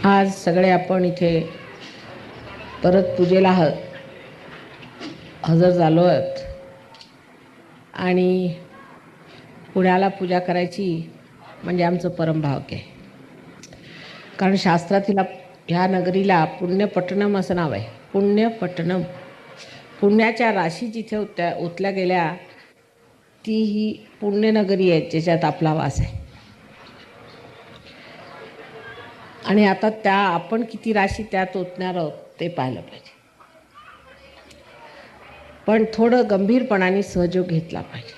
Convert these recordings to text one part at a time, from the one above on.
आज सगळे आपण इथे परत पूजेला हजर झालो आहोत आणि पुण्याला पूजा करायची म्हणजे आमचं परमभाग्य आहे. कारण शास्त्रातील ह्या नगरीला पुण्यपट्टणम असं नाव आहे. पुण्यपट्टणम, पुण्याच्या राशी जिथे ओतल्या गेल्या ती ही पुण्यनगरी आहे ज्याच्यात आपला वास आहे. आणि आता त्या आपण किती राशी त्यात ओतणार आहोत ते पाहिलं पाहिजे. पण थोडं गंभीरपणाने सहयोग घेतला पाहिजे.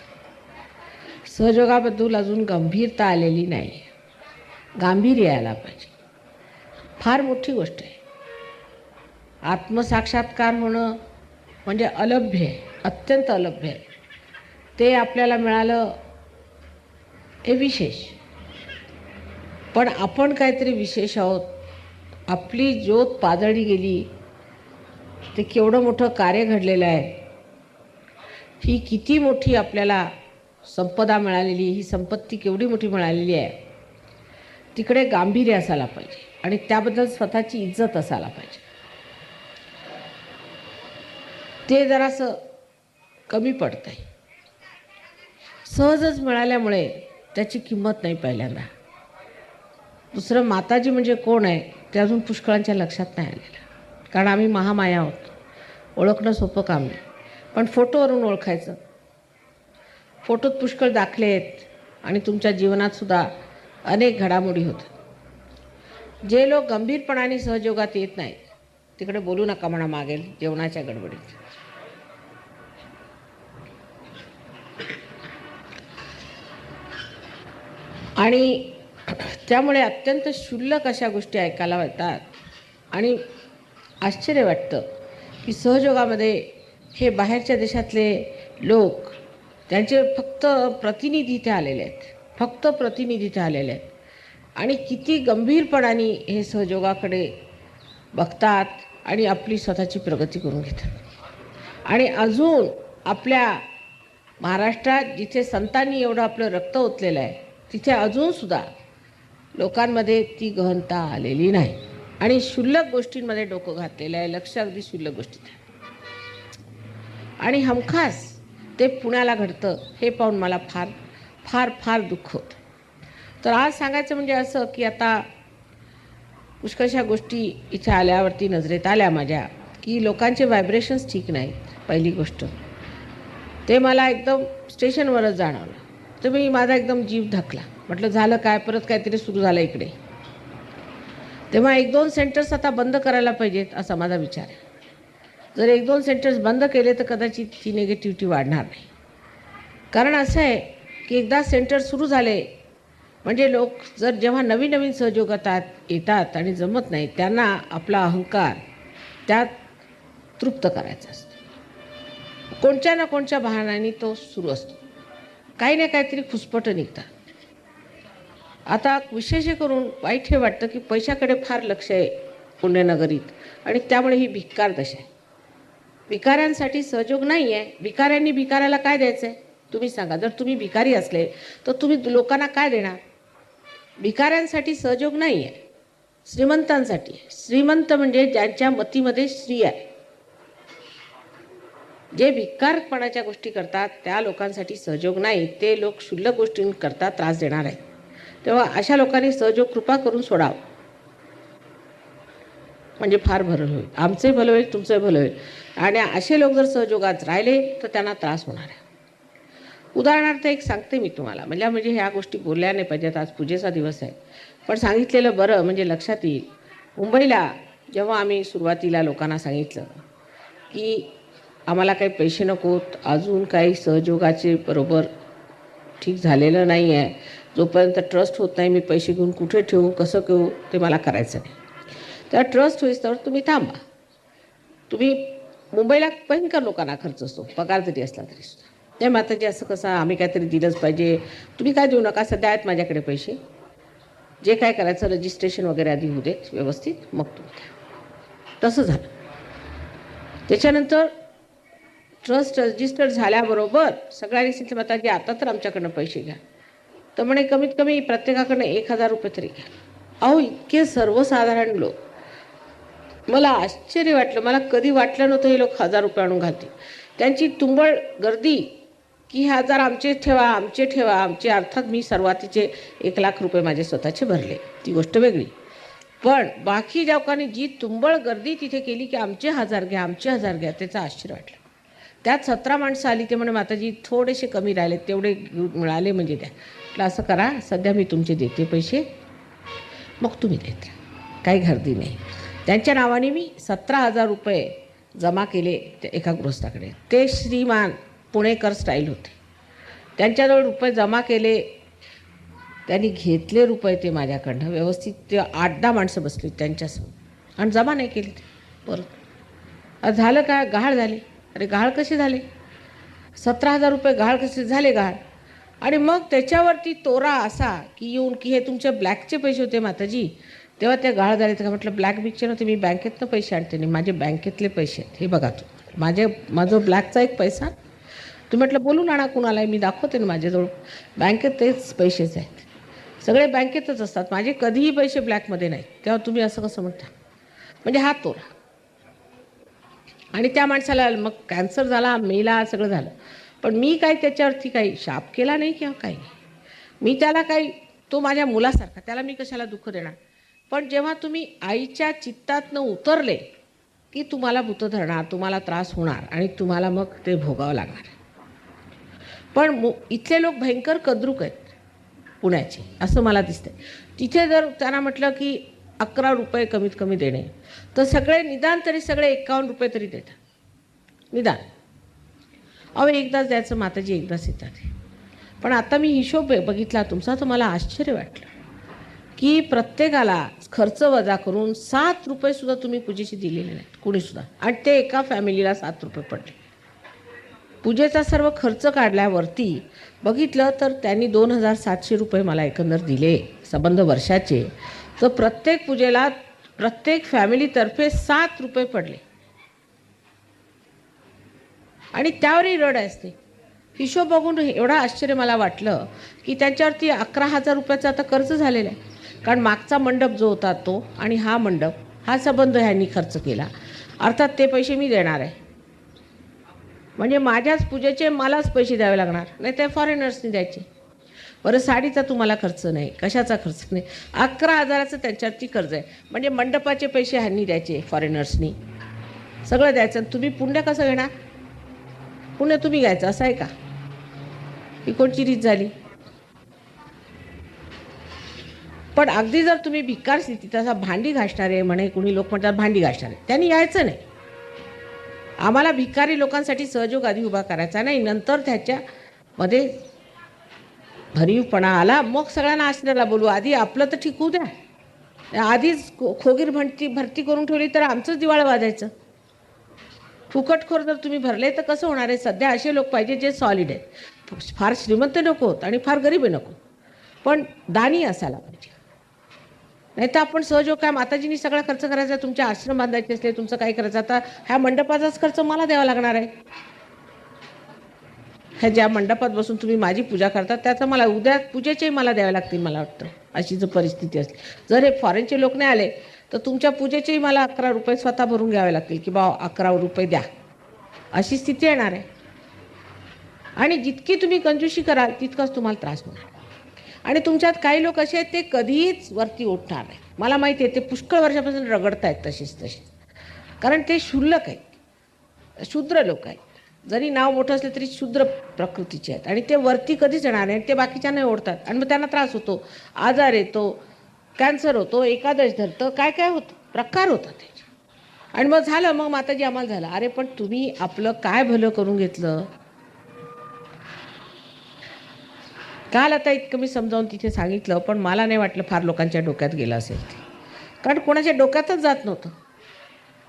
सहयोगाबद्दल अजून गंभीरता आलेली नाही, गांभीर्य यायला पाहिजे. फार मोठी गोष्ट आहे. आत्मसाक्षात्कार होणं म्हणजे अलभ्य आहे, अत्यंत अलभ्य आहे. ते आपल्याला मिळालं हे विशेष. पण आपण काहीतरी विशेष आहोत. आपली ज्योत पाजळली गेली, ते केवढं मोठं कार्य घडलेलं आहे. ही किती मोठी आपल्याला संपदा मिळालेली, ही संपत्ती केवढी मोठी मिळालेली आहे. तिकडे गांभीर्य असायला पाहिजे आणि त्याबद्दल स्वतःची इज्जत असायला पाहिजे. ते जरासं कमी पडतंय. सहजच मिळाल्यामुळे त्याची किंमत नाही पहिल्यांदा. दुसरं, माताजी म्हणजे कोण आहे ते अजून पुष्कळांच्या लक्षात नाही आलेलं. कारण आम्ही महामाया आहोत. ओळखणं सोपं काम नाही, पण फोटोवरून ओळखायचं. फोटोत पुष्कळ दाखले आहेत आणि तुमच्या जीवनात सुद्धा अनेक घडामोडी होतात. जे लोक गंभीरपणाने सहयोगात येत नाहीत तिकडे बोलू नका म्हणा मागेल जेवणाच्या गडबडीत. आणि त्यामुळे अत्यंत क्षुल्लक अशा गोष्टी ऐकायला मिळतात आणि आश्चर्य वाटतं की सहयोगामध्ये हे बाहेरच्या देशातले लोक, त्यांचे फक्त प्रतिनिधी इथे आलेले आहेत, फक्त प्रतिनिधी इथे आलेले आहेत आणि किती गंभीरपणाने हे सहयोगाकडे बघतात आणि आपली स्वतःची प्रगती करून घेतात. आणि अजून आपल्या महाराष्ट्रात जिथे संतांनी एवढं आपलं रक्त ओतलेलं आहे तिथे अजूनसुद्धा लोकांमध्ये ती गहनता आलेली नाही आणि क्षुल्लक गोष्टींमध्ये डोकं घातलेलं आहे. लक्ष अगदी क्षुल्लक गोष्टीत आहे. आणि हमखास ते पुण्याला घडतं हे पाहून मला फार फार फार दुःख होतं. तर आज सांगायचं म्हणजे असं की आता पुष्कळशा गोष्टी इथे आल्यावरती नजरेत आल्या माझ्या की लोकांचे व्हायब्रेशन्स ठीक नाहीत. पहिली गोष्ट ते मला एकदम स्टेशनवरच जाणवलं. तर मी माझा एकदम जीव धकला. म्हटलं झालं काय, परत काहीतरी सुरू झालं इकडे. तेव्हा 1-2 सेंटर्स आता बंद करायला पाहिजेत असा माझा विचार आहे. जर 1-2 सेंटर्स बंद केले तर कदाचित ती निगेटिव्हिटी वाढणार नाही. कारण असं आहे की एकदा सेंटर सुरू झाले म्हणजे लोक जर जेव्हा नवीन नवीन सहयोगात येतात आणि जमत नाही त्यांना आपला अहंकार त्यात तृप्त करायचा असतो. कोणत्या ना कोणत्या बहाण्याने तो सुरू असतो. काही ना काहीतरी खुसपटं निघतात. आता विशेष करून वाईट हे वाटतं की पैशाकडे फार लक्ष आहे पुण्यनगरीत आणि त्यामुळे ही भिक्कार दशा आहे. भिकाऱ्यांसाठी सहयोग नाही आहे. भिकाऱ्यांनी भिकाऱ्याला काय द्यायचं आहे तुम्ही सांगा. जर तुम्ही भिकारी असले तर तुम्ही लोकांना काय देणार. भिकाऱ्यांसाठी सहयोग नाही आहे, श्रीमंतांसाठी. श्रीमंत म्हणजे ज्यांच्या मतीमध्ये श्री आहे. जे भिक्कारपणाच्या गोष्टी करतात त्या लोकांसाठी सहयोग नाही. ते लोक क्षुल्लक गोष्टींकरता त्रास देणार आहेत. तेव्हा अशा लोकांनी सहयोग कृपा करून सोडावं म्हणजे फार भलं होईल. आमचंही भलं होईल, तुमचंही भलं होईल. आणि असे लोक जर सहयोगात राहिले तर त्यांना त्रास होणार आहे. उदाहरणार्थ एक सांगते मी तुम्हाला. म्हणजे ह्या गोष्टी बोलल्या नाही पाहिजेत. आज पूजेचा दिवस आहे पण सांगितलेलं बरं म्हणजे लक्षात येईल. मुंबईला जेव्हा आम्ही सुरुवातीला लोकांना सांगितलं की आम्हाला काही पैसे नकोत, अजून काही सहयोगाचे बरोबर ठीक झालेलं नाही आहे, जोपर्यंत ट्रस्ट होत नाही मी पैसे घेऊन कुठे ठेवू, कसं घेऊ ते मला करायचं नाही. तर ट्रस्ट होईस्तोवर तुम्ही थांबा. तुम्ही मुंबईला भयंकर लोकांना खर्च असतो, पगार जरी असला तरी सुद्धा. ते माताजी असं कसं आम्ही काहीतरी दिलंच पाहिजे, तुम्ही काय देऊ नका, सध्या आहेत माझ्याकडे पैसे, जे काय करायचं रजिस्ट्रेशन वगैरे आधी होऊ देत व्यवस्थित, मग तुम्ही द्या. तसं झालं. त्याच्यानंतर ट्रस्ट रजिस्टर झाल्याबरोबर सगळ्यांनी सांगितलं माताजी आता तर आमच्याकडनं पैसे घ्या. तर म्हणे कमीत कमी प्रत्येकाकडनं 1000 रुपये तरी घ्या. अहो इतके सर्वसाधारण लोक, मला आश्चर्य वाटलं. मला कधी वाटलं नव्हतं हे लोक 1000 रुपये आणून घालतील. त्यांची तुंबळ गर्दी की 1000 आमचे ठेवा, आमचे ठेवा, आमचे. अर्थात मी सुरुवातीचे 1,00,000 रुपये माझे स्वतःचे भरले, ती गोष्ट वेगळी. पण बाकी लोकांनी जी तुंबळ गर्दी तिथे केली की आमचे 1000 घ्या, आमचे 1000 घ्या, त्याचं आश्चर्य वाटलं. त्यात 17 माणसं आली. ते म्हणे माताजी थोडेसे कमी राहिले, तेवढे मिळाले म्हणजे द्या. म्हटलं असं करा, सध्या मी तुमचे देते पैसे, मग तुम्ही देत राहा, काही गर्दी नाही. त्यांच्या नावाने मी 17,000 रुपये जमा केले त्या एका गृहस्थाकडे. ते श्रीमान पुणेकर स्टाईल होते. त्यांच्याजवळ रुपये जमा केले, त्यांनी घेतले रुपये ते माझ्याकडनं व्यवस्थित. ते 8-10 माणसं बसली त्यांच्यासमोर आणि जमा नाही केले ते परत. झालं काय, गहाळ झाले. अरे गहाळ कसे झाले, 17,000 रुपये गहाळ कसे झाले गहाळ. आणि मग त्याच्यावरती तोरा असा की येऊन की हे तुमचे ब्लॅकचे पैसे होते माताजी, तेव्हा ते गहाळ झाले. तर म्हटलं ब्लॅक बिकचे नव्हते, मी बँकेतनं पैसे आणते नाही, माझे बँकेतले पैसे आहेत, हे बघा. माझं ब्लॅकचा एक पैसा तुम्ही म्हटलं बोलून आणा कुणाला, मी दाखवते ना माझ्याजवळ बँकेत तेच पैसेच आहेत, सगळे बँकेतच असतात माझे, कधीही पैसे ब्लॅकमध्ये नाहीत. तेव्हा तुम्ही असं कसं म्हणता. म्हणजे हा तोरा. आणि त्या माणसाला मग कॅन्सर झाला, मेला, सगळं झालं. पण मी काही त्याच्यावरती काही शाप केला नाही किंवा काही नाही. मी त्याला काही, तो माझ्या मुलासारखा, त्याला मी कशाला दुःख देणार. पण जेव्हा तुम्ही आईच्या चित्तातनं उतरले की तुम्हाला भूत धरणार, तुम्हाला त्रास होणार आणि तुम्हाला मग ते भोगावं लागणार. पण इथले लोक भयंकर कद्रुक आहेत पुण्याचे, असं मला दिसतंय. तिथे जर त्यांना म्हटलं की 11 रुपये कमीत कमी देणे, तर सगळे निदान तरी सगळे 51 रुपये तरी देतात निदान. अहो एकदाच द्यायचं माताजी, एकदाच येतात. पण आता मी हिशोब बघितला तुमचा, तर मला आश्चर्य वाटलं की प्रत्येकाला खर्च वजा करून 7 रुपयेसुद्धा तुम्ही पूजेशी दिलेले नाहीत कुणीसुद्धा. आणि ते एका फॅमिलीला 7 रुपये पडले. पूजेचा सर्व खर्च काढल्यावरती बघितलं तर त्यांनी 2,700 रुपये मला एकंदर दिले संबंध वर्षाचे. तर प्रत्येक पूजेला प्रत्येक फॅमिलीतर्फे 7 रुपये पडले. आणि त्यावरही रड असते. हिशोब बघून एवढा आश्चर्य मला वाटलं की त्यांच्यावरती 11,000 रुपयाचं आता कर्ज झालेलं आहे. कारण मागचा मंडप जो होता तो आणि हा मंडप, हा संबंध ह्यांनी खर्च केला. अर्थात ते पैसे मी देणार आहे, म्हणजे माझ्याच पूजेचे मलाच पैसे द्यावे लागणार, नाही ते फॉरेनर्सनी द्यायचे. बरं साडीचा तुम्हाला खर्च नाही, कशाचा खर्च नाही, 11,000चं त्यांच्यावरती कर्ज आहे. म्हणजे मंडपाचे पैसे ह्यांनी द्यायचे फॉरेनर्सनी, सगळं द्यायचं. तुम्ही पुण्य कसं घेणार, पुण्य तुम्ही घ्यायचं असं आहे का, ही कोणची रीत झाली. पण अगदी जर तुम्ही भिकार स्थितीत असा भांडी घासणारे म्हणे, कुणी लोक म्हणतात भांडी घासणारे, त्यांनी यायचं नाही. आम्हाला भिकारी लोकांसाठी सहयोग आधी उभा करायचा नाही, नंतर त्याच्यामध्ये भरीवपणा आला मग सगळ्यांना आश्रयाला बोलू. आधी आपलं तर ठीक होऊ द्या. आधीच खोगीर भरती करून ठेवली तर आमचंच दिवाळं वाजायचं. फुकटखोर जर तुम्ही भरले तर कसं होणार आहे. सध्या असे लोक पाहिजे जे सॉलिड आहेत, फार श्रीमंत नको आणि फार गरीब नको, पण दानी असायला पाहिजे. नाही तर आपण सहयोग काय माताजींनी सगळा खर्च करायचा, तुमचे आश्रम बांधायचे असले, तुमचं काय करायचं. आता ह्या मंडपाचाच खर्च मला द्यावा लागणार आहे. ह्या ज्या मंडपात बसून तुम्ही माझी पूजा करता त्याचं मला उद्या पूजेचेही मला द्यावे लागतील मला वाटतं, अशी जर परिस्थिती असली. जर हे फॉरेनचे लोक नाही आले तर तुमच्या पूजेचेही मला 11 रुपये स्वतः भरून घ्यावे लागतील की बा 11 रुपये द्या, अशी स्थिती येणार आहे. आणि जितकी तुम्ही कंजूशी कराल तितकाच तुम्हाला त्रास होणार. आणि तुमच्यात काही लोक असे आहेत ते कधीच वरती उठणार नाही. मला माहिती आहे ते पुष्कळ वर्षापासून रगडत आहेत तसेच, कारण ते क्षुल्लक आहेत, शूद्र लोक आहेत. जरी नाव मोठं असलं तरी शूद्र प्रकृतीचे आहेत आणि ते वरती कधीच येणार नाही. ते बाकीच्यांना ओढतात आणि मग त्यांना त्रास होतो, आजार येतो, कॅन्सर होतो, एकादश धरतं, काय काय होतं, प्रकार होतात त्याचे. आणि मग झालं, मग माताजी आम्हाला झालं. अरे पण तुम्ही आपलं काय भलं करून घेतलं. काल आता इतकं मी समजावून तिथे सांगितलं, पण मला नाही वाटलं फार लोकांच्या डोक्यात गेलं असेल ते, कारण कोणाच्या डोक्यातच जात नव्हतं.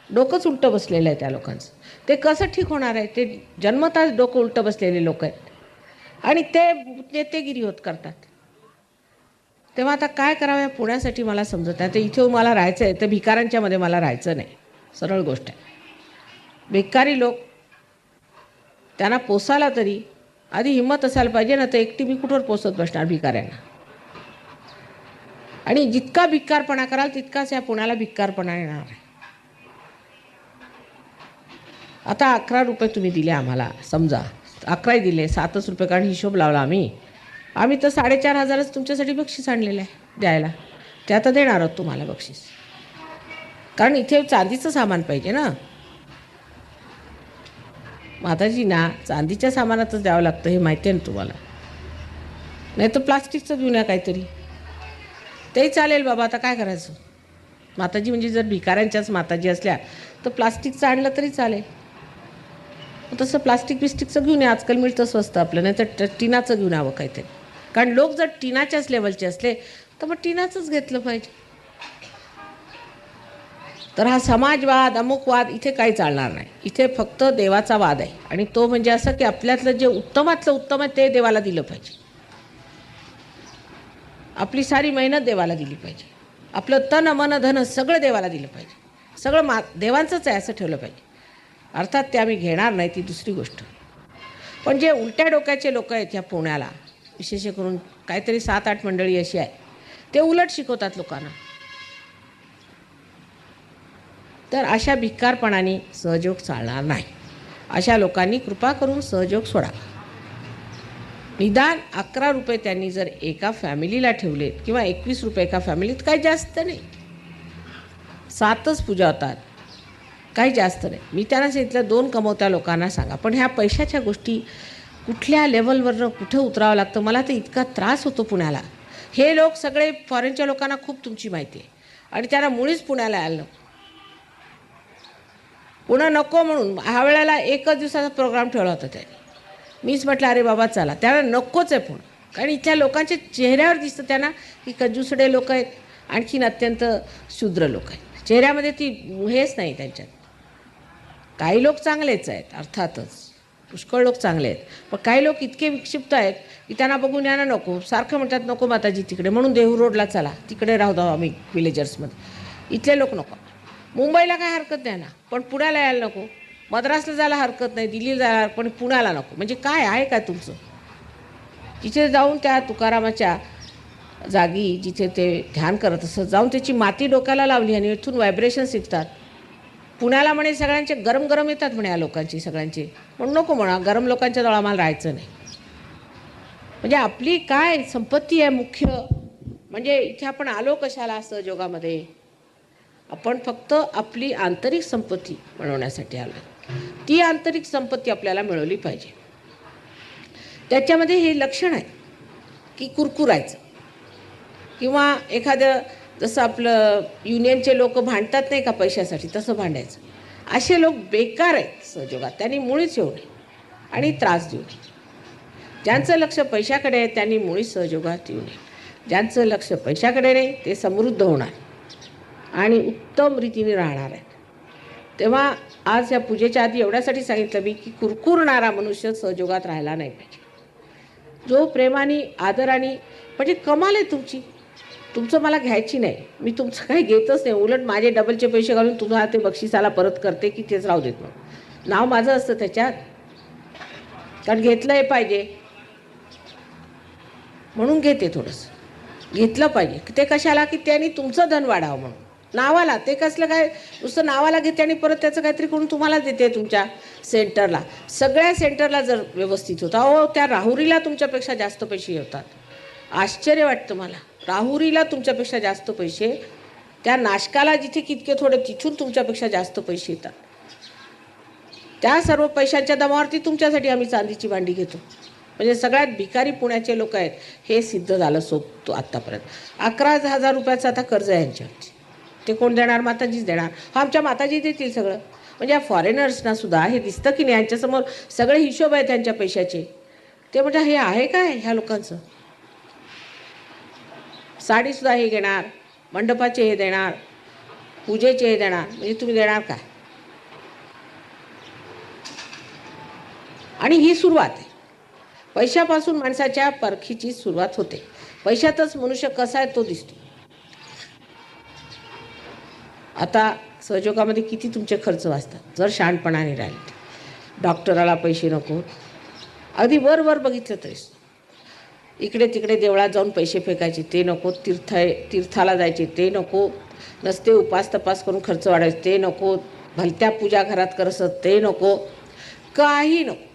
डोकंच उलटं बसलेलं आहे त्या लोकांचं. ते कसं ठीक होणार आहे. ते जन्मतःच डोकं उलटं बसलेले लोक आहेत आणि ते नेतेगिरी होत करतात. तेव्हा आता काय करावं या पुण्यासाठी मला समजत नाही. तर इथे मला राहायचं आहे, तर भिकाऱ्यांच्यामध्ये मला राहायचं नाही, सरळ गोष्ट आहे. भिकारी लोक, त्यांना पोसायला तरी आधी हिंमत असायला पाहिजे ना. तर एकटी मी कुठवर पोसत बसणार भिकाऱ्यांना. आणि जितका भिक्कारपणा कराल तितकाच या पुण्याला भिक्कारपणा येणार आहे. आता 11 रुपये तुम्ही दिले आम्हाला, समजा 11 दिले, 7च रुपये, कारण हिशोब लावला आम्ही तर 4,500च तुमच्यासाठी बक्षीस आणलेलं आहे द्यायला. ते आता देणार आहोत तुम्हाला बक्षीस, कारण इथे चांदीचं सामान पाहिजे ना माताजींना. चांदीच्या सामानातच द्यावं लागतं, हे माहिती आहे ना तुम्हाला. नाही तर प्लास्टिकचं घेऊन या काहीतरी, तेही चालेल बाबा. आता काय करायचं, माताजी म्हणजे जर भिकाऱ्यांच्याच माताजी असल्या तर प्लास्टिकचं आणलं तरी चालेल. तसं प्लास्टिकचं घेऊन या, आजकाल मिळतं स्वस्त आपलं. नाही तर टिनाचं घेऊन यावं काहीतरी, कारण लोक जर टिनाच्याच लेवलचे असले तर मग टिनाचंच घेतलं पाहिजे. तर हा समाजवाद, अमुकवाद इथे काही चालणार नाही. इथे फक्त देवाचा वाद आहे, आणि तो म्हणजे असं की आपल्यातलं जे उत्तमातलं उत्तम आहे ते देवाला दिलं पाहिजे. आपली सारी मेहनत देवाला दिली पाहिजे, आपलं तन मन धन सगळं देवाला दिलं पाहिजे. सगळं देवांचंच आहे असं ठेवलं पाहिजे. अर्थात ते आम्ही घेणार नाही, ती दुसरी गोष्ट. पण जे उलट्या डोक्याचे लोक आहेत ह्या पुण्याला, विशेष करून काहीतरी 7-8 मंडळी अशी आहे, ते उलट शिकवतात लोकांना. तर अशा भिक्कारपणाने सहयोग चालणार नाही. अशा लोकांनी कृपा करून सहयोग सोडा. निदान 11 रुपये त्यांनी जर एका फॅमिलीला ठेवलेत, किंवा 21 रुपये एका फॅमिलीत, काही जास्त नाही. 7च पूजा होतात, काही जास्त नाही. मी त्यांना सांगितलं 2 कमवत्या लोकांना सांगा. पण ह्या पैशाच्या गोष्टी कुठल्या लेवलवरनं कुठं उतरावं लागतं, मला तर इतका त्रास होतो पुण्याला. हे लोक सगळे फॉरेनच्या लोकांना खूप तुमची माहिती आहे, आणि त्यांना मुळीच पुण्याला यायला नको. पुन्हा नको म्हणून ह्या वेळेला 1च दिवसाचा प्रोग्राम ठेवला होता त्यांनी. मीच म्हटलं अरे बाबा चला, त्याला नकोच आहे पुणे. कारण इथल्या लोकांच्या चेहऱ्यावर दिसतं त्यांना की कंजूसडे लोक आहेत, आणखीन अत्यंत शूद्र लोक आहेत. चेहऱ्यामध्ये ती हेच नाही त्यांच्यात. काही लोक चांगलेच आहेत अर्थातच, पुष्कळ लोक चांगले आहेत, पण काही लोक इतके विक्षिप्त आहेत की त्यांना बघून यायला नको. सारखं म्हणतात नको माताजी तिकडे, म्हणून देहू रोडला चला, तिकडे राहू द्या आम्ही विलेजर्समध्ये. इथले लोक नको. मुंबईला काय हरकत नाही ना, पण पुण्याला यायला नको. मद्रासला जायला हरकत नाही, दिल्लीला जायला, पण पुण्याला नको. म्हणजे काय आहे का तुमचं? तिथे जाऊन त्या तुकारामाच्या जागी जिथे ते ध्यान करत असत जाऊन त्याची माती डोक्याला लावली, आणि इथून व्हायब्रेशन्स येतात. पुण्याला म्हणे सगळ्यांचे गरम गरम येतात म्हणे, या लोकांची सगळ्यांचे. पण नको म्हणा, गरम लोकांच्या जवळ आम्हाला राहायचं नाही. म्हणजे आपली काय संपत्ती आहे मुख्य, म्हणजे इथे आपण आलो कशाला सहयोगामध्ये? आपण फक्त आपली आंतरिक संपत्ती मिळवण्यासाठी आलो. ती आंतरिक संपत्ती आपल्याला मिळवली पाहिजे. त्याच्यामध्ये हे लक्षण आहे की कुरकुरायचं, किंवा एखादं जसं आपलं युनियनचे लोक भांडतात नाही का पैशासाठी, तसं भांडायचं. असे लोक बेकार आहेत सहयोगात, त्यांनी मुळीच येऊ नये आणि त्रास देऊ नये. ज्यांचं लक्ष पैशाकडे आहे त्यांनी मुळीच सहयोगात येऊ नये. ज्यांचं लक्ष पैशाकडे नाही ते समृद्ध होणार आणि उत्तम रीतीने राहणार आहेत. तेव्हा आज या पूजेच्या आधी एवढ्यासाठी सांगितलं मी की कुरकुरणारा मनुष्य सहयोगात राहायला नाही पाहिजे. जो प्रेमाने आदराने, म्हणजे कमाल आहे तुमची, तुमचं मला घ्यायची नाही, मी तुमचं काही घेतच नाही, उलट माझे डबलचे पैसे घालून तुम्हाला ते बक्षिसाला परत करते की तेच राहू देत. मग नाव माझं असतं त्याच्यात, कारण घेतलं हे पाहिजे म्हणून घेते. थोडंसं घेतलं पाहिजे. ते कशाला? की त्यांनी तुमचं धन वाढावं म्हणून. नावाला ते कसलं काय, नुसतं नावाला घेते आणि परत त्याचं काहीतरी करून तुम्हाला देते तुमच्या सेंटरला. सगळ्या सेंटरला जर व्यवस्थित होता, अहो त्या राहुरीला तुमच्यापेक्षा जास्त पैसे होतात. आश्चर्य वाटतं मला. राहुरीला तुमच्यापेक्षा जास्त पैसे, त्या नाशकाला जिथे कितके थोडे तिथून तुमच्यापेक्षा जास्त पैसे येतात. त्या सर्व पैशांच्या दमावरती तुमच्यासाठी आम्ही चांदीची भांडी घेतो. म्हणजे सगळ्यात भिकारी पुण्याचे लोक आहेत हे सिद्ध झालं सोबतो आत्तापर्यंत. 11,000 रुपयाचं आता कर्ज आहे यांच्यावरती. ते कोण देणार? माताजीच देणार. हा आमच्या माताजी देतील सगळं. म्हणजे या फॉरेनर्सना सुद्धा हे दिसतं की नाही, यांच्यासमोर सगळे हिशोब आहे त्यांच्या पैशाचे. ते म्हणजे हे आहे काय ह्या लोकांचं? साडीसुद्धा हे घेणार, मंडपाचे हे देणार, पूजेचे हे देणार, म्हणजे तुम्ही देणार काय? आणि ही सुरुवात आहे. पैशापासून माणसाच्या परखीची सुरुवात होते. पैशातच मनुष्य कसा आहे तो दिसतो. आता सहयोगामध्ये किती तुमचे खर्च वाचतात जर शहाणपणाने राहिले. डॉक्टराला पैसे नको, अगदी वर बघितलं तरी इकडे तिकडे देवळात जाऊन पैसे फेकायचे ते नको, तीर्थाला जायचे ते नको, नसते उपास तपास करून खर्च वाढायचे ते नको, भलत्या पूजा घरात करसत ते नको, काही नको.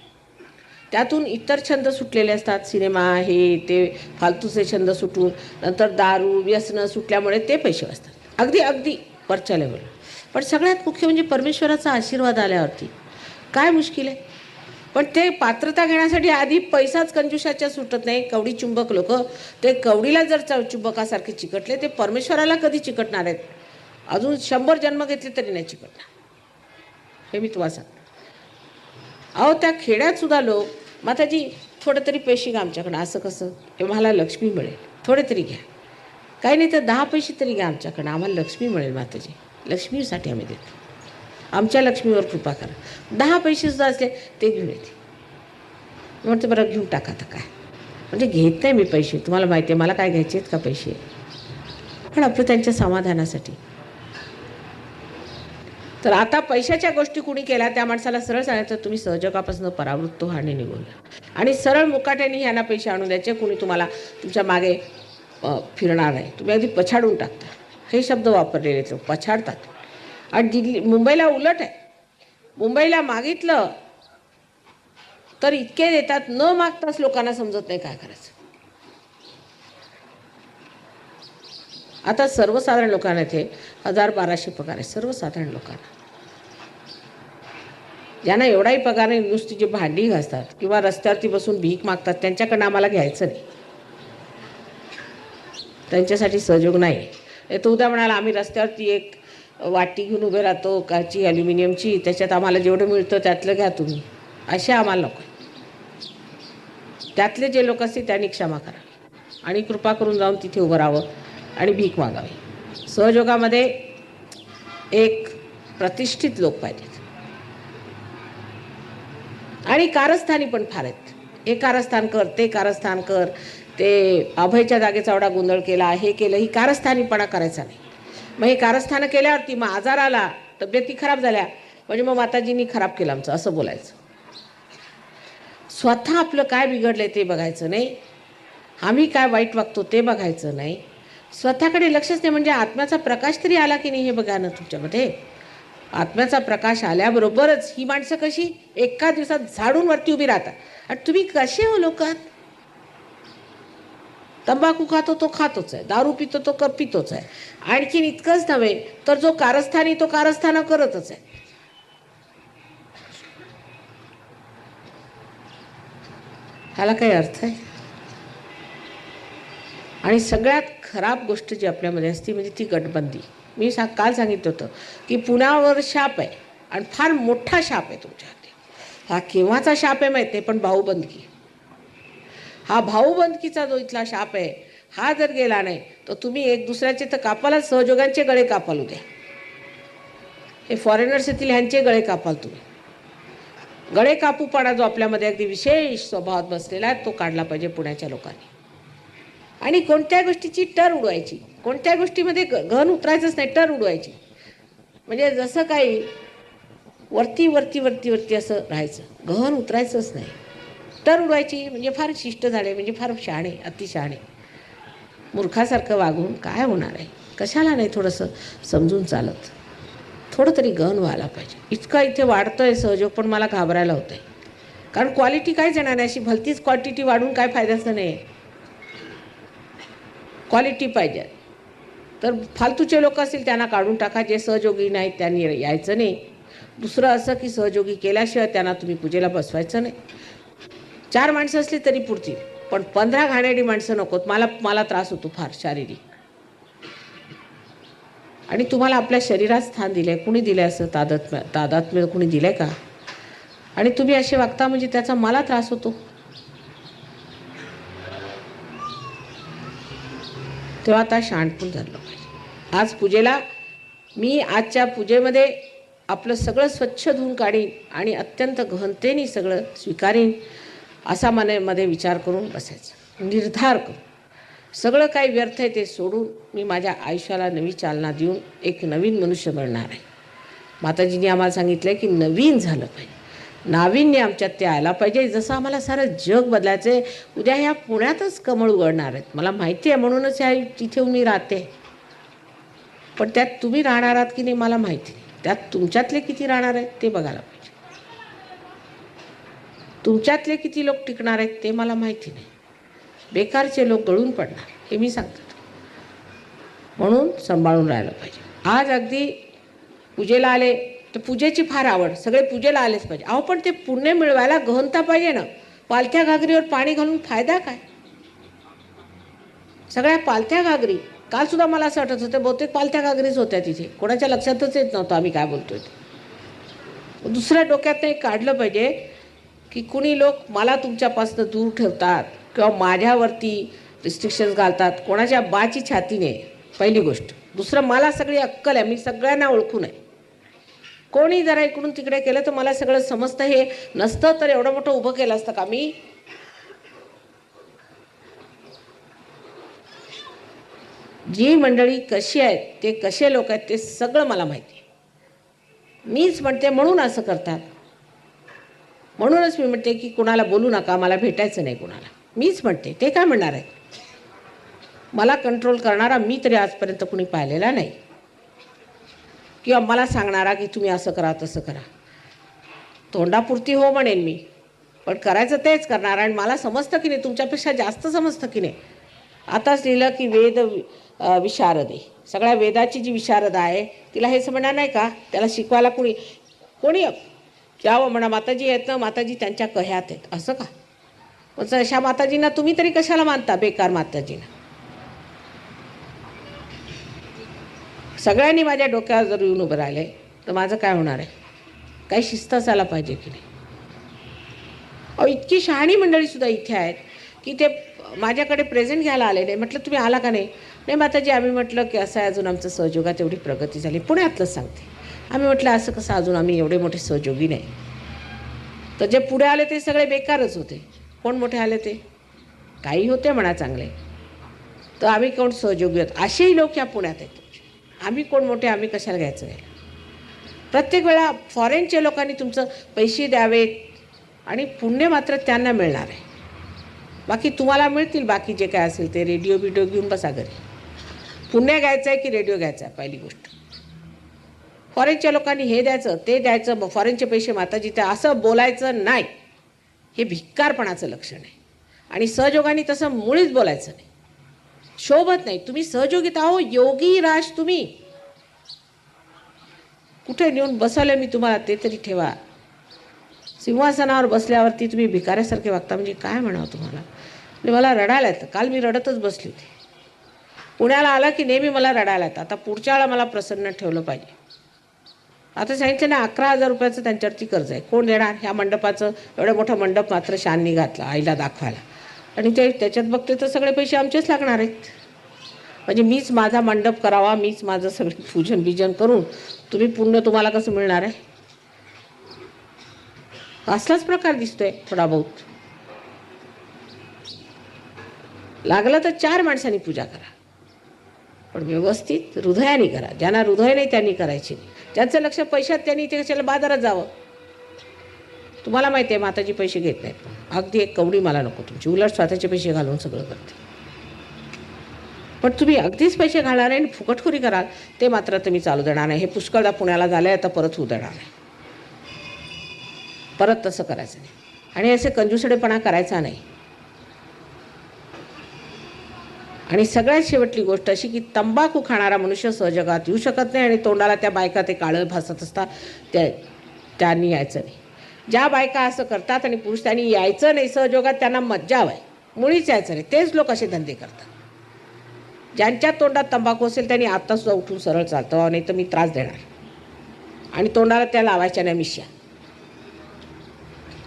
त्यातून इतर छंद सुटलेले असतात, सिनेमा हे ते फालतूचे छंद सुटून नंतर दारू व्यसनं सुटल्यामुळे ते पैसे वाचतात अगदी अगदी वरच्या लेवलला. पण सगळ्यात मुख्य म्हणजे परमेश्वराचा आशीर्वाद आल्यावरती काय मुश्किल आहे. पण ते पात्रता घेण्यासाठी आधी पैसाच कंजूसाच्या सुटत नाही. कवडी चुंबक लोक ते कवडीला जर चुंबकासारखे चिकटले ते परमेश्वराला कधी चिकटणार आहेत. अजून 100 जन्म घेतले तरी नाही चिकटणार, हे मी तुम्हाला सांगतो. अहो त्या खेड्यात सुद्धा लोक, माताजी थोडं तरी पैसे घ्या आमच्याकडं, असं कसं, मला लक्ष्मी मिळेल, थोडे तरी घ्या, काही नाही तर 10 पैसे तरी घ्या आमच्याकडं, आम्हाला लक्ष्मी मिळेल. माताजी लक्ष्मीसाठी आम्ही देतो, आमच्या लक्ष्मीवर कृपा करा. 10 पैसे सुद्धा असले ते घेऊन येते. म्हणते बरं घेऊन टाका आता काय, म्हणजे घेत नाही मी पैसे, तुम्हाला माहिती आहे मला काय घ्यायचे आहेत का पैसे, पण आपलं त्यांच्या समाधानासाठी. तर आता पैशाच्या गोष्टी कुणी केल्या त्या माणसाला सरळ सांगायचं तुम्ही सहजगापासून परावृत्त व्हा आणि निघून जा, आणि सरळ मुकाट्याने ह्यांना पैसे आणून द्यायचे. कुणी तुम्हाला तुमच्या मागे फिरणार नाही, तुम्ही अगदी पछाडून टाकता. हे शब्द वापरलेले लोक पछाडतात. आणि मुंबईला उलट आहे, मुंबईला मागितलं तर इतके देतात, न मागताच लोकांना समजत नाही काय करायचं. आता सर्वसाधारण लोकांना इथे 1000-1200 पगार आहे, सर्वसाधारण लोकांना, ज्यांना एवढाही पगार नाही, नुसती जी भांडी घासतात किंवा रस्त्यावरती बसून भीक मागतात त्यांच्याकडनं आम्हाला घ्यायचं नाही, त्यांच्यासाठी सहयोग नाही. तो उद्या म्हणाला आम्ही रस्त्यावरती एक वाटी घेऊन उभे राहतो काची ॲल्युमिनियमची, त्याच्यात आम्हाला जेवढं मिळतं त्यातलं घ्या तुम्ही, असे आम्हाला नको. त्यातले जे लोक असतील त्यांनी क्षमा करा आणि कृपा करून जाऊन तिथे उभं राहावं आणि भीक मागावी. सहयोगामध्ये एक प्रतिष्ठित लोक पाहिजेत आणि कारस्थानी पण फार आहेत. हे कारस्थान कर, ते कारस्थान कर, ते अभयच्या जागेचा एवढा गोंधळ केला, हे केलं, ही कारस्थानीपणा करायचा नाही. मग हे कारस्थानं केल्यावरती मग आजार आला, तब्येती खराब झाल्या, म्हणजे मग माताजींनी खराब केलं आमचं असं बोलायचं. स्वतः आपलं काय बिघडलं ते बघायचं नाही, आम्ही काय वाईट वागतो ते बघायचं नाही, स्वतःकडे लक्षच नाही. म्हणजे आत्म्याचा प्रकाश तरी आला की नाही हे बघा ना तुमच्यामध्ये. आत्म्याचा प्रकाश आल्याबरोबरच ही माणसं कशी एका दिवसात झाडून वरती उभी राहतात. आणि तुम्ही कसे हो लोकात, तंबाखू खातो तो खातोच आहे, दारू पितो तो पितोच आहे, आणखीन इतकंच नव्हे तर जो कारस्थानी तो कारस्थाना करतच आहे. ह्याला काही अर्थ आहे. आणि सगळ्यात खराब गोष्ट जी आपल्यामध्ये असते म्हणजे ती गटबंदी. मी काल सांगितलं होतं की पुण्यावर शाप आहे आणि फार मोठा शाप आहे तुमच्या हाती. हा केव्हाचा शाप आहे माहीत नाही, पण भाऊबंदकी, हा भाऊबंदकीचा जो इथला शाप आहे हा जर गेला नाही तर तुम्ही एक दुसऱ्याचे तर कापाला, सहयोगांचे गळे कापाल उद्या. हे फॉरेनर्स येथील ह्यांचे गळे कापाल तुम्ही. गळे कापूपणा जो आपल्यामध्ये अगदी विशेष स्वभावात बसलेला आहे तो काढला पाहिजे पुण्याच्या लोकांनी. आणि कोणत्या गोष्टीची टर उडवायची, कोणत्या गोष्टीमध्ये घन उतरायचंच नाही, टर उडवायची. म्हणजे जसं काही वरती वरती वरती वरती असं राहायचं, घन उतरायचंच नाही, टर उडवायची. म्हणजे फार शिष्ट झाले, म्हणजे फार शहाणे, अतिशहाणे, मूर्खासारखं वागून काय होणार आहे. कशाला नाही थोडंसं समजून चालत, थोडं तरी गहन व्हायला पाहिजे. इतका इथे वाढतोय सहयोग पण मला घाबरायला होतं आहे, कारण क्वालिटी काहीच येणार नाही. अशी भलतीच क्वांटिटी वाढून काय फायद्याचं नाही. क्वालिटी पाहिजे. तर फालतूचे लोक असतील त्यांना काढून टाका, जे सहयोगी नाहीत त्यांनी यायचं नाही. दुसरं असं की सहयोगी केल्याशिवाय त्यांना तुम्ही पूजेला बसवायचं नाही. 4 माणसं असली तरी पुरतील, पण 15 घाणेरडी माणसं नकोत. मला त्रास होतो फार शारीरिक. आणि तुम्हाला आपल्या शरीरात स्थान दिलं आहे, कुणी दिलं आहे असं तादात्म्य कुणी दिलं आहे का? आणि तुम्ही असे वागता म्हणजे त्याचा मला त्रास होतो. तेव्हा आता शहाणपण झालं पाहिजे. आज पूजेला मी आजच्या पूजेमध्ये आपलं सगळं स्वच्छ धुवून काढीन आणि अत्यंत गहनतेने सगळं स्वीकारीन असा मनामध्ये विचार करून बसायचं, निर्धार करून. सगळं काही व्यर्थ आहे ते सोडून मी माझ्या आयुष्याला नवी चालना देऊन एक नवीन मनुष्य बनणार आहे. माताजींनी आम्हाला सांगितलं आहे की नवीन झालं पाहिजे. नाविन्य आमच्यात ते आला पाहिजे. जसं आम्हाला सारं जग बदलायचं आहे. उद्या ह्या पुण्यातच कमळ उघडणार आहेत, मला माहिती आहे, म्हणूनच ह्या तिथे मी राहते. पण त्यात तुम्ही राहणार आहात की नाही मला माहिती नाही. त्यात तुमच्यातले किती राहणार आहेत ते बघायला पाहिजे. तुमच्यातले किती लोक टिकणार आहेत ते मला माहिती नाही. बेकारचे लोक गळून पडणार हे मी सांगतो. म्हणून सांभाळून राहायला पाहिजे. आज अगदी पूजेला आले तर पूजेची फार आवड, सगळे पूजेला आलेच पाहिजे. अहो पण ते पुण्य मिळवायला गहनता पाहिजे ना. पालथ्या घागरीवर पाणी घालून फायदा काय? सगळ्या पालथ्या घागरी, कालसुद्धा मला असं वाटत होतं बहुतेक पालथ्या घागरीच होत्या तिथे, कोणाच्या लक्षातच येत नव्हतं आम्ही काय बोलतोय ते. दुसऱ्या डोक्यात एक काढलं पाहिजे की कुणी लोक मला तुमच्यापासून दूर ठेवतात किंवा माझ्यावरती रिस्ट्रिक्शन्स घालतात, कोणाच्या बाची छाती नाही, पहिली गोष्ट. दुसरं, मला सगळी अक्कल आहे, मी सगळ्यांना ओळखून आहे. कोणी जरा इकडून तिकडे केलं तर मला सगळं समजतं. हे नसतं तर एवढं मोठं उभं केलं असतं का मी? जी मंडळी कशी आहेत, ते कसे लोक आहेत ते सगळं मला माहिती आहे. मीच म्हणते म्हणून असं करतात. म्हणूनच मी म्हणते की कुणाला बोलू नका, मला भेटायचं नाही कुणाला. मीच म्हणते, ते काय म्हणणार आहे? मला कंट्रोल करणारा मी तरी आजपर्यंत कुणी पाहिलेला नाही, किंवा मला सांगणारा की तुम्ही असं करा तसं करा. तोंडापुरती हो म्हणेन मी, पण करायचं तेच करणार. आणि मला समजतं की नाही, तुमच्यापेक्षा जास्त समजतं की नाही. आताच लिहिलं की वेद विशारदे, सगळ्या वेदाची जी विशारद आहे तिला हे समजणार नाही का? त्याला शिकवायला कोणी यावं म्हणा. माताजी आहेत ना, माताजी त्यांच्या कह्यात आहेत असं का? पण अशा माताजींना तुम्ही तरी कशाला मानता? बेकार माताजींना. सगळ्यांनी माझ्या डोक्यावर जर येऊन उभं राहिले तर माझं काय होणार आहे? काही शिस्त असायला पाहिजे की नाही? अहो, इतकी शहाणी मंडळीसुद्धा इथे आहेत की ते माझ्याकडे प्रेझेंट घ्यायला आले नाही. म्हटलं तुम्ही आला का नाही? नाही माताजी, आम्ही म्हटलं की असं आहे, अजून आमचं सहयोगात एवढी प्रगती झाली. पुण्यातलंच सांगते. आम्ही म्हटलं असं कसं, अजून आम्ही एवढे मोठे सहयोगी नाही. तर जे पुढे आले ते सगळे बेकारच होते. कोण मोठे आले ते? काही होते म्हणा चांगले, तर आम्ही कोण सहयोगी आहोत? असेही लोक या पुण्यात आहेत. आम्ही कोण मोठे, आम्ही कशाला घ्यायचं आहे? प्रत्येक वेळा फॉरेनच्या लोकांनी तुमचं पैसे द्यावेत आणि पुण्य मात्र त्यांना मिळणार आहे. बाकी तुम्हाला मिळतील, बाकी जे काय असेल ते. रेडिओ बिडिओ घेऊन बसा घरी. पुण्य घ्यायचं आहे की रेडिओ घ्यायचा आहे? पहिली गोष्ट. फॉरेनच्या लोकांनी हे द्यायचं ते द्यायचं, फॉरेनचे पैसे माताजी ते, असं बोलायचं नाही. हे भिक्कारपणाचं लक्षण आहे. आणि सहयोगाने तसं मुळीच बोलायचं नाही, शोभत नाही. तुम्ही सहयोगित आहो, योगी राज तुम्ही. कुठे नेऊन बसवलं मी तुम्हाला ते तरी ठेवा. सिंहासनावर बसल्यावरती तुम्ही भिकाऱ्यासारखे वागता म्हणजे काय म्हणावं तुम्हाला? म्हणजे मला रडायला येतं. काल मी रडतच बसली होती. पुण्याला आला की नेहमी मला रडायला येतं. आता पुढच्या वेळा मला प्रसन्न ठेवलं पाहिजे. आता सांगितलं ना, 11,000 रुपयाचं त्यांच्यावरती कर्ज आहे. कोण देणार? ह्या मंडपाचं, एवढं मोठं मंडप मात्र शाननी घातला आईला दाखवायला, आणि त्याच्यात बघते तर सगळे पैसे आमचेच लागणार आहेत. म्हणजे मीच माझा मंडप करावा, मीच माझं सगळं पूजन बिजन करून तुम्ही पुण्य तुम्हाला कसं मिळणार आहे? असलाच प्रकार दिसतोय थोडा बहुत. लागलं तर 4 माणसांनी पूजा करा, पण व्यवस्थित हृदयाने करा. ज्यांना हृदय नाही त्यांनी करायची नाही. ज्यांचं लक्ष पैशात त्यांनी ते कशाला बाजारात जावं? तुम्हाला माहिती आहे माताजी पैसे घेत नाहीत. अगदी एक कवडी मला नको तुमची, उलट स्वतःचे पैसे घालून सगळं करते. पण तुम्ही अगदीच पैसे घालणार आणि फुकटखोरी कराल ते मात्र तुम्ही चालू देणार नाही. हे पुष्कळदा पुण्याला झालं आहे, आता परत होऊ देणार नाही. परत तसं करायचं नाही आणि असे कंजूसडेपणा करायचा नाही. आणि सगळ्यात शेवटली गोष्ट अशी की तंबाखू खाणारा मनुष्य सहजगात येऊ शकत नाही. आणि तोंडाला त्या बायका ते काळं भासत असतात त्यांनी यायचं नाही. ज्या बायका असं करतात आणि पुरुष त्यांनी यायचं नाही सहजोगात, त्यांना मज्जा हवं आहे, मुळीच यायचं नाही. तेच लोक असे धंदे करतात. ज्यांच्या तोंडात तंबाखू असेल त्यांनी आत्तासुद्धा उठून सरळ चालतं, नाही तर मी त्रास देणार. आणि तोंडाला त्या लावायच्या नाही मिश्या.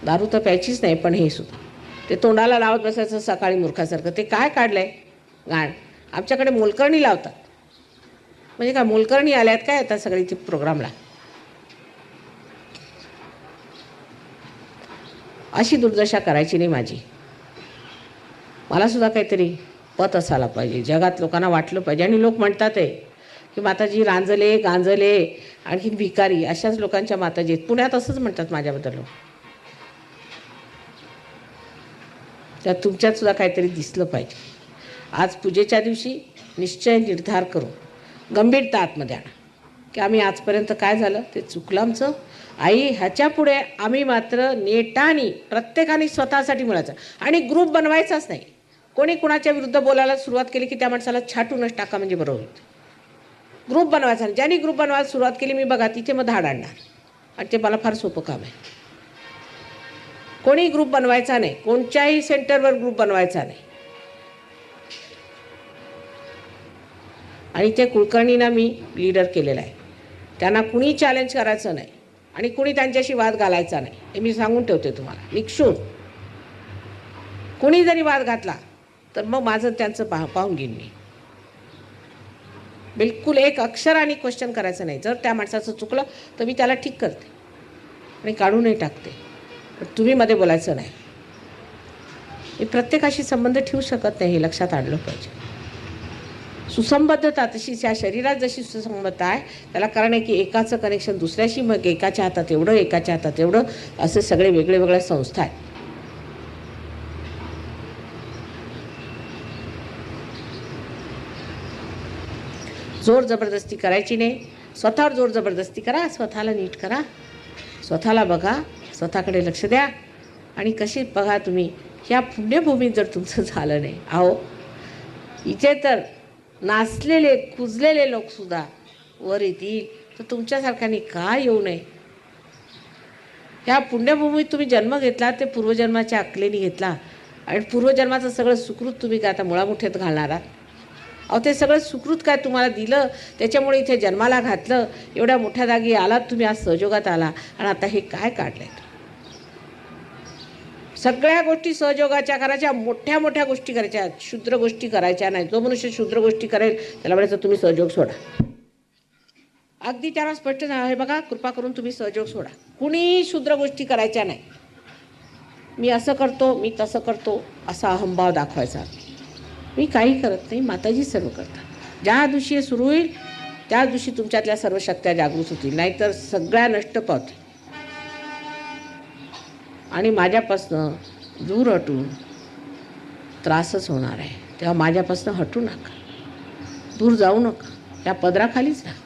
दारू तर प्यायचीच नाही, पण हे सुद्धा ते तोंडाला लावत बसायचं सकाळी मूर्खासारखं. ते काय काढलं आहे गाण? आमच्याकडे मोलकर्णी लावतात. म्हणजे काय मोलकर्णी आल्यात काय आता सगळी ती प्रोग्रामला? अशी दुर्दशा करायची नाही माझी. मला सुद्धा काहीतरी पत असायला पाहिजे. जगात लोकांना वाटलं पाहिजे. आणि लोक म्हणतात आहे की माताजी रांजले गांजले आणखी भिकारी अशाच लोकांच्या माताजी आहेत. पुण्यात असंच म्हणतात माझ्याबद्दल लोक. त्यात तुमच्यातसुद्धा काहीतरी दिसलं पाहिजे. आज पूजेच्या दिवशी निश्चय निर्धार करू, गंभीरता आतमध्ये आणा की आम्ही आजपर्यंत काय झालं ते चुकलं आमचं. आई ह्याच्या पुढे आम्ही मात्र नेटाने प्रत्येकाने स्वतःसाठी मिळायचं आणि ग्रुप बनवायचाच नाही. कोणी कुणाच्या विरुद्ध बोलायला सुरुवात केली की त्या माणसाला छाटूनच टाका म्हणजे बरोबर होईल. ग्रुप बनवायचा नाही. ज्यांनी ग्रुप बनवायला सुरुवात केली मी बघा तिथे मग धाड आणणार आणि ते मला फार सोपं काम आहे. कोणी ग्रुप बनवायचा नाही, कोणत्याही सेंटरवर ग्रुप बनवायचा नाही. आणि ते कुलकर्णींना मी लीडर केलेलं आहे. त्यांना कुणी चॅलेंज करायचं नाही आणि कुणी त्यांच्याशी वाद घालायचा नाही हे मी सांगून ठेवते तुम्हाला निक्षून. कुणी जरी वाद घातला तर मग माझं त्यांचं पाहून घेईन मी. बिलकुल एक अक्षराने क्वेश्चन करायचं नाही. जर त्या माणसाचं चुकलं तर मी त्याला ठीक करते आणि काढूनही टाकते, पण तुम्ही मध्ये बोलायचं नाही. मी प्रत्येकाशी संबंध ठेवू शकत नाही हे लक्षात आणलं पाहिजे. सुसंबद्धता तशीच या शरीरात जशी सुसंबद्धता आहे त्याला कारण आहे की एकाचं कनेक्शन दुसऱ्याशी, मग एकाच्या हातात एवढं एकाच्या हातात एवढं असे सगळे वेगळे वेगळ्या संस्था आहेत. जोर जबरदस्ती करायची नाही. स्वतःवर जोर जबरदस्ती करा, स्वतःला नीट करा, स्वतःला बघा, स्वतःकडे लक्ष द्या. आणि कशी बघा तुम्ही ह्या पुण्यभूमीत जर तुमचं झालं नाही, अहो इथे तर नाचलेले कुजलेले लोकसुद्धा वर येतील, तर तुमच्यासारख्यांनी का येऊ नये. ह्या पुण्यभूमीत तुम्ही जन्म घेतला ते पूर्वजन्माच्या अकलेने घेतला आणि पूर्वजन्माचं सगळं सुकृत तुम्ही काय आता मुळामुठ्यात घालणार आहात. अहो ते सगळं सुकृत काय तुम्हाला दिलं त्याच्यामुळे इथे जन्माला घातलं, एवढ्या मोठ्या जागी आलात तुम्ही, आज सहयोगात आला आणि आता हे काय काढलंय. सगळ्या गोष्टी सहयोगाच्या करायच्या, मोठ्या मोठ्या गोष्टी करायच्या, क्षुद्र गोष्टी करायच्या नाही. जो मनुष्य क्षुद्र गोष्टी करेल त्याला म्हणायचं तुम्ही सहयोग सोडा. अगदी त्याला स्पष्ट आहे बघा, कृपा करून तुम्ही सहयोग सोडा. कुणी क्षुद्र गोष्टी करायच्या नाही. मी असं करतो, मी तसं करतो असा अहंभाव दाखवायचा. मी काही करत नाही, माताजी सर्व करतात. ज्या दिवशी हे सुरू होईल त्या दिवशी तुमच्यातल्या सर्व शक्त्या जागृत होतील, नाहीतर सगळ्या नष्ट पावतील. आणि माझ्यापासनं दूर हटून त्रासच होणार आहे. तेव्हा माझ्यापासनं हटू नका, दूर जाऊ नका, त्या पदराखालीच राहा.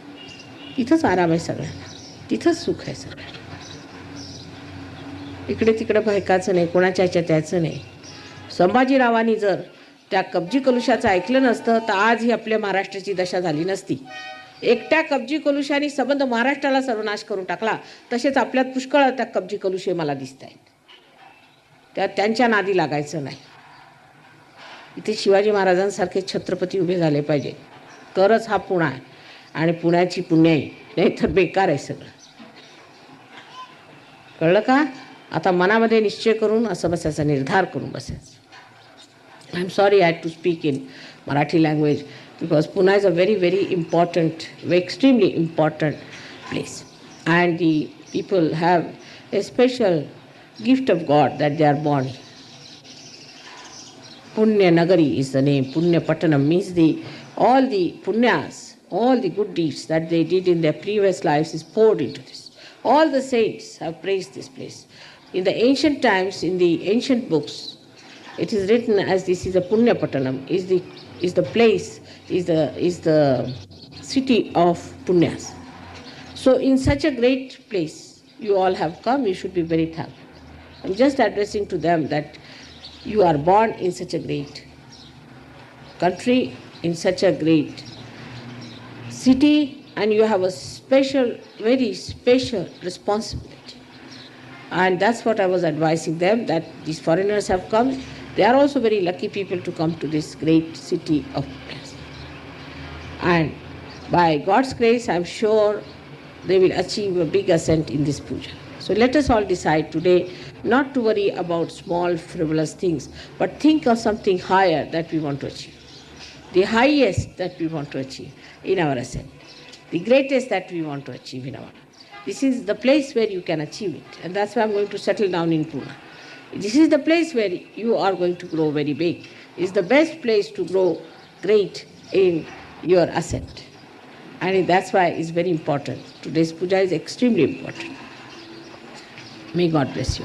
तिथंच आराम आहे सगळ्यांना, तिथंच सुख आहे सगळ्यांना. इकडे तिकडे भयकाचं नाही, कोणाच्या ह्याच्यात यायचं नाही. संभाजीरावांनी जर त्या कब्जी कलुशाचं ऐकलं नसतं तर आज ही आपल्या महाराष्ट्राची दशा झाली नसती. एकट्या कब्जी कलुशाने संबंध महाराष्ट्राला सर्वनाश करून टाकला. तसेच आपल्यात पुष्कळ त्या कब्जी कलुशे मला दिसत आहेत. त्या त्यांच्या नादी लागायचं नाही. इथे शिवाजी महाराजांसारखे छत्रपती उभे झाले पाहिजे, तरच हा पुणा आहे आणि पुण्याची पुण्याई, नाही तर बेकार आहे सगळं. कळलं का. आता मनामध्ये निश्चय करून असं बसायचा, निर्धार करून बसायचं. I am sorry I had to speak in Marathi language because Pune is a very, very important, extremely important place. And the people have a special gift of God that they are born. Punya Nagari is the name. Punya Pattanam means all the punyas, all the good deeds that they did in their previous lives is poured into this. All the saints have praised this place. In the ancient times, in the ancient books, it is written as this is a Punya Pattanam, is the place, is the city of Punyas. So in such a great place you all have come, you should be very thankful. I'm just addressing to them that you are born in such a great country, in such a great city, and you have a special, very special responsibility. And that's what I was advising them, that these foreigners have come. They are also very lucky people to come to this great city of Punyas. And by God's grace, I'm sure they will achieve a big ascent in this puja. So let us all decide today not to worry about small frivolous things, but think of something higher that we want to achieve. The highest that we want to achieve in our ascent. The greatest that we want to achieve in our. This is the place where you can achieve it. And that's why I'm going to settle down in Pune. This is the place where you are going to grow very big. It's the best place to grow great in your ascent. And that's why it's very important. Today's puja is extremely important. May God bless you.